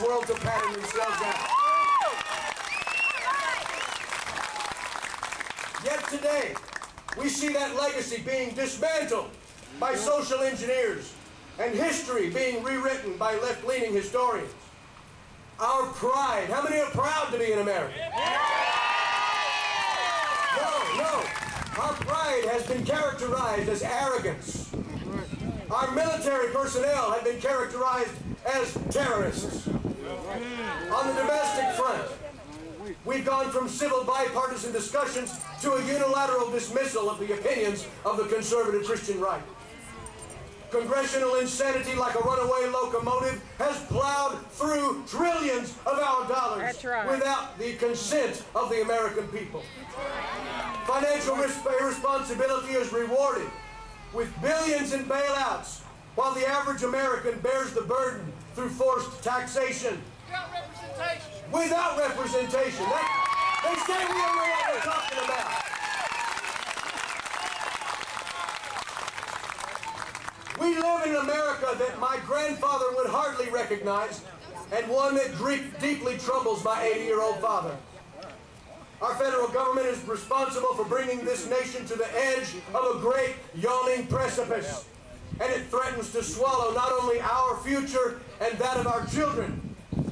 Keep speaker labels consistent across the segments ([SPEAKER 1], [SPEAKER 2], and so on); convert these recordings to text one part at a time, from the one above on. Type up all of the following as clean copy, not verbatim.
[SPEAKER 1] world to pattern themselves out. Yet today, we see that legacy being dismantled by social engineers and history being rewritten by left-leaning historians. Our pride, how many are proud to be an American? No. Our pride has been characterized as arrogance. Our military personnel have been characterized as terrorists. On the domestic front, we've gone from civil bipartisan discussions to a unilateral dismissal of the opinions of the conservative Christian right. Congressional insanity, like a runaway locomotive, has plowed through trillions of our dollars without the consent of the American people. Financial irresponsibility is rewarded with billions in bailouts, while the average American bears the burden through forced taxation. Without representation. They say we don't know what we're talking about. We live in an America that my grandfather would hardly recognize, and one that deeply troubles my 80-year-old father. Our federal government is responsible for bringing this nation to the edge of a great yawning precipice, and it threatens to swallow not only our future and that of our children,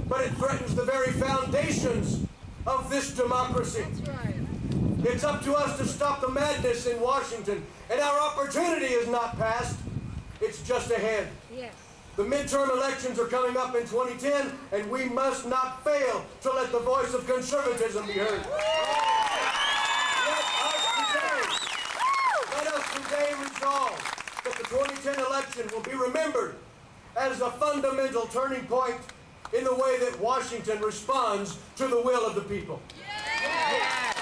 [SPEAKER 1] but it threatens the very foundations of this democracy. It's up to us to stop the madness in Washington, and our opportunity is not past. It's just ahead. Yes. The midterm elections are coming up in 2010, and we must not fail to let the voice of conservatism be heard. Let us today resolve that the 2010 election will be remembered as a fundamental turning point in the way that Washington responds to the will of the people. Yeah.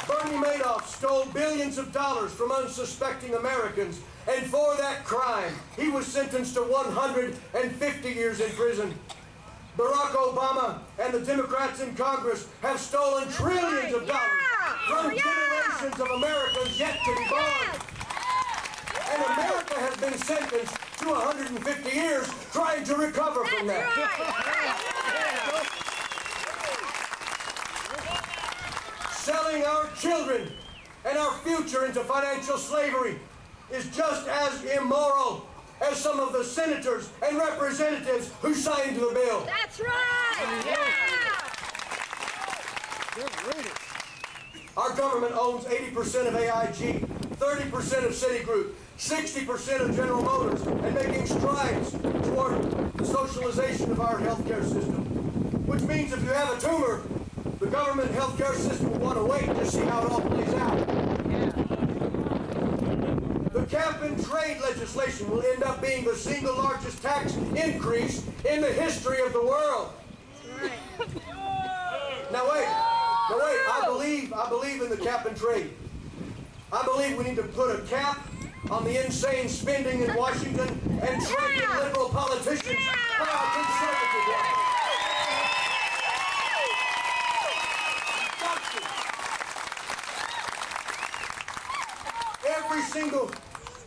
[SPEAKER 1] Bernie Madoff stole billions of dollars from unsuspecting Americans, and for that crime, he was sentenced to 150 years in prison. Barack Obama and the Democrats in Congress have stolen trillions of dollars from generations of Americans yet to be born. And America has been sentenced to 150 years trying to recover from that. Selling our children and our future into financial slavery is just as immoral as some of the senators and representatives who signed the bill.
[SPEAKER 2] That's right! Yeah!
[SPEAKER 1] Our government owns 80% of AIG, 30% of Citigroup, 60% of General Motors, and making strides toward the socialization of our healthcare system. Which means if you have a tumor, the government healthcare system will want to wait to see how it all plays out. The cap and trade legislation will end up being the single largest tax increase in the history of the world. Now wait, I believe in the cap and trade. I believe we need to put a cap on the insane spending in Washington and trade with liberal politicians for our conservative ones.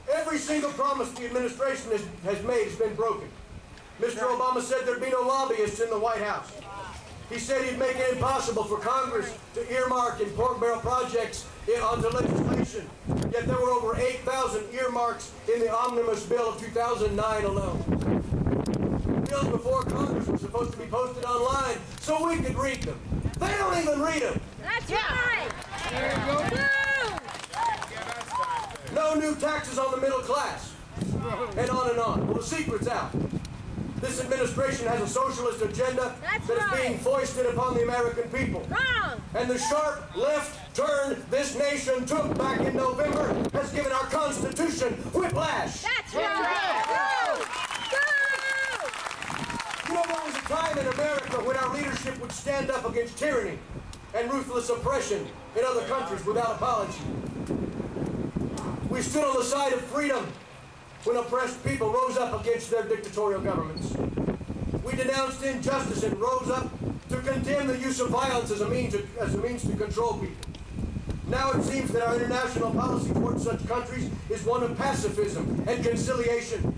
[SPEAKER 1] Every single promise the administration has made has been broken. Mr. Obama said there'd be no lobbyists in the White House. He said he'd make it impossible for Congress to earmark in pork barrel projects onto legislation. Yet there were over 8,000 earmarks in the omnibus bill of 2009 alone. Bills before Congress were supposed to be posted online so we could read them. They don't even read them.
[SPEAKER 2] That's right.
[SPEAKER 3] There you go.
[SPEAKER 1] No new taxes on the middle class, and on and on. Well, the secret's out. This administration has a socialist agenda that is being foisted upon the American people.
[SPEAKER 2] Wrong.
[SPEAKER 1] And the sharp left turn this nation took back in November has given our Constitution whiplash.
[SPEAKER 2] That's right. Go! Go!
[SPEAKER 1] You know, there was a time in America when our leadership would stand up against tyranny and ruthless oppression in other countries without apology. We stood on the side of freedom when oppressed people rose up against their dictatorial governments. We denounced injustice and rose up to condemn the use of violence as a means to control people. Now it seems that our international policy towards such countries is one of pacifism and conciliation.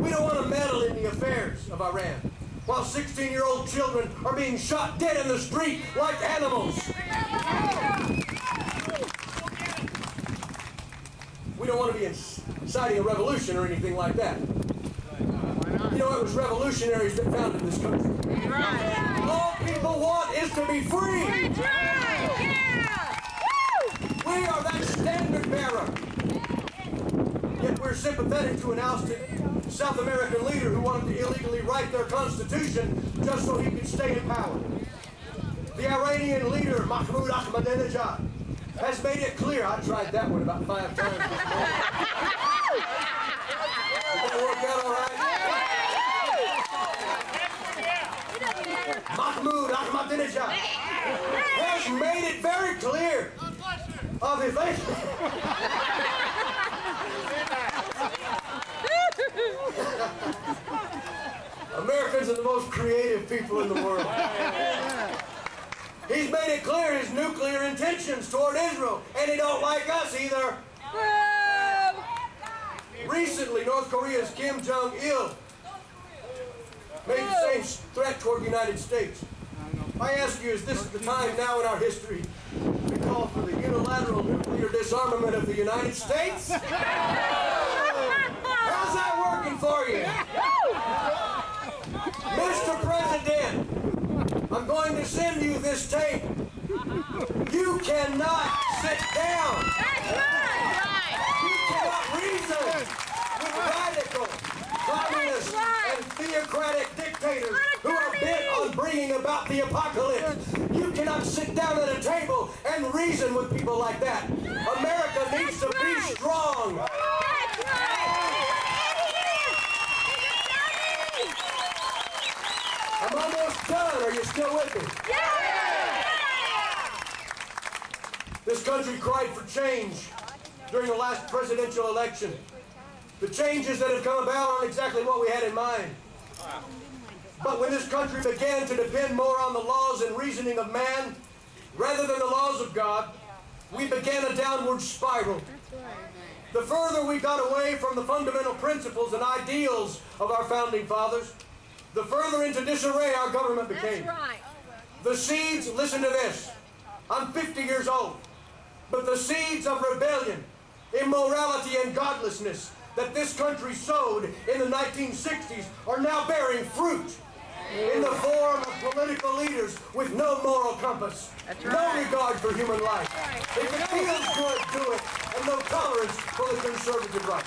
[SPEAKER 1] We don't want to meddle in the affairs of Iran, while 16-year-old children are being shot dead in the street like animals. We don't want to be inciting a revolution or anything like that. You know, it was revolutionaries that founded this country. All people want is to be free. We are that standard bearer. Yet we're sympathetic to an ousted South American leader who wanted to illegally write their constitution just so he could stay in power. The Iranian leader, Mahmoud Ahmadinejad, has made it clear. I tried that one about 5 times this morning. Did that work out all right? Mahmoud Ahmadinejad has made it very clear of his Americans are the most creative people in the world. He's made it clear his nuclear intentions toward Israel, and he don't like us either. Recently, North Korea's Kim Jong-il made the same threat toward the United States. I ask you, is this the time now in our history to call for the unilateral nuclear disarmament of the United States? How's that working for you? Mr. President, I'm going to send you this tape. You cannot sit down. You cannot reason with radical, communist, and theocratic dictators who are bent on bringing about the apocalypse. You cannot sit down at a table and reason with people like that. America needs to be strong. I'm almost done. Are you still with me? This country cried for change during the last presidential election. The changes that have come about aren't exactly what we had in mind. But when this country began to depend more on the laws and reasoning of man rather than the laws of God, we began a downward spiral. The further we got away from the fundamental principles and ideals of our founding fathers, the further into disarray our government became.
[SPEAKER 2] That's right.
[SPEAKER 1] The seeds, listen to this, I'm 50 years old, but the seeds of rebellion, immorality, and godlessness that this country sowed in the 1960s are now bearing fruit in the form of political leaders with no moral compass, no regard for human life. If it feels good, do it, and no tolerance for the conservative right.